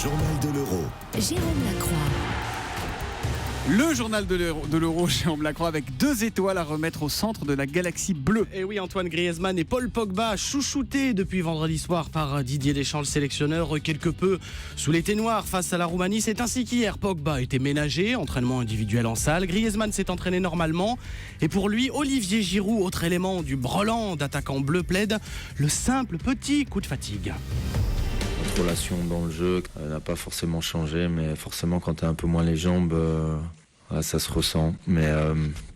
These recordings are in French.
journal de l'Euro. Jérôme Lacroix. Le journal de l'Euro, Jérôme Lacroix, avec 2 étoiles à remettre au centre de la galaxie bleue. Et oui, Antoine Griezmann et Paul Pogba, chouchoutés depuis vendredi soir par Didier Deschamps, le sélectionneur, quelque peu sous les noirs face à la Roumanie. C'est ainsi qu'hier, Pogba a été ménagé, entraînement individuel en salle. Griezmann s'est entraîné normalement. Et pour lui, Olivier Giroud, autre élément du brelan d'attaquant bleu, plaide le simple petit coup de fatigue. Notre relation dans le jeu n'a pas forcément changé, mais forcément quand tu as un peu moins les jambes, ça se ressent. Mais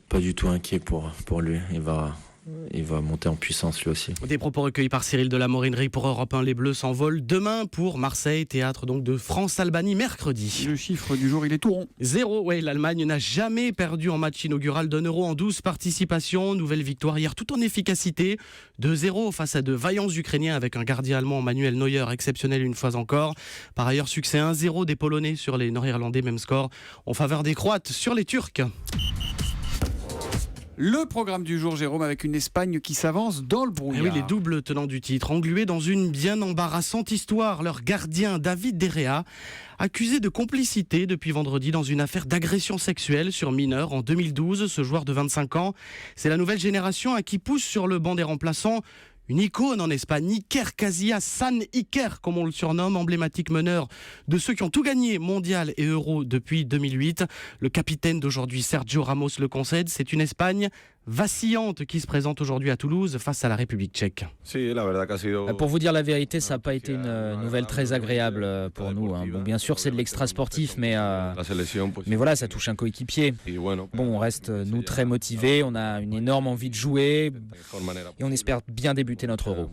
pas du tout inquiet pour lui, il va monter en puissance lui aussi. Des propos recueillis par Cyril de la Morinerie pour Europe 1. Les Bleus s'envolent demain pour Marseille, théâtre donc de France-Albanie mercredi. Le chiffre du jour, il est tout rond. 0, ouais, l'Allemagne n'a jamais perdu en match inaugural d'un Euro en 12 participations. Nouvelle victoire hier tout en efficacité. 2-0 face à de vaillants Ukrainiens avec un gardien allemand, Manuel Neuer, exceptionnel une fois encore. Par ailleurs, succès 1-0 des Polonais sur les Nord-Irlandais, même score en faveur des Croates sur les Turcs. Le programme du jour, Jérôme, avec une Espagne qui s'avance dans le brouillard. Oui, les doubles tenants du titre, englués dans une bien embarrassante histoire. Leur gardien, David De Gea, accusé de complicité depuis vendredi dans une affaire d'agression sexuelle sur mineur en 2012. Ce joueur de 25 ans, c'est la nouvelle génération qui pousse sur le banc des remplaçants une icône en Espagne, Iker Casillas, San Iker comme on le surnomme, emblématique meneur de ceux qui ont tout gagné, mondial et euro depuis 2008. Le capitaine d'aujourd'hui, Sergio Ramos, le concède. C'est une Espagne vacillante qui se présente aujourd'hui à Toulouse face à la République tchèque. Pour vous dire la vérité, ça n'a pas été une nouvelle très agréable pour nous. Bon, bien sûr, c'est de l'extra sportif, mais voilà, ça touche un coéquipier. Bon, on reste, nous, très motivés. On a une énorme envie de jouer et on espère bien débuter notre Euro.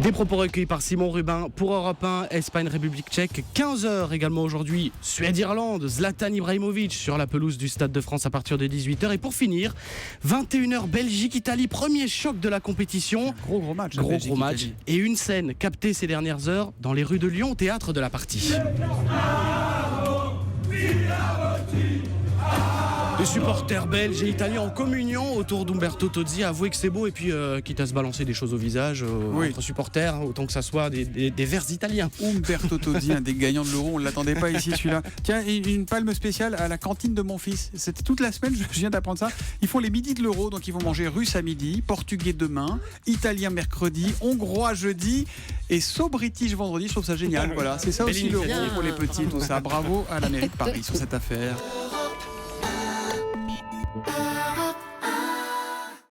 Des propos recueillis par Simon Rubin pour Europe 1, Espagne-République tchèque. 15h également aujourd'hui, Suède-Irlande, Zlatan Ibrahimovic sur la pelouse du Stade de France à partir de 18h. Et pour finir, 21h, Belgique-Italie, premier choc de la compétition. Gros match. Gros match. Et une scène captée ces dernières heures dans les rues de Lyon, théâtre de la partie. Les supporters belges et italiens en communion autour d'Umberto Tozzi. Avouez que c'est beau, et puis quitte à se balancer des choses au visage entre supporters, autant que ça soit des vers italiens. Umberto Tozzi, un des gagnants de l'Euro, on ne l'attendait pas ici celui-là. Tiens, une palme spéciale à la cantine de mon fils. C'était toute la semaine, je viens d'apprendre ça. Ils font les midis de l'Euro, donc ils vont manger russe à midi, portugais demain, italien mercredi, hongrois jeudi et so-british vendredi. Je trouve ça génial. Voilà, c'est ça aussi l'Euro pour les petits, tout ça. Bravo à la mairie de Paris sur cette affaire.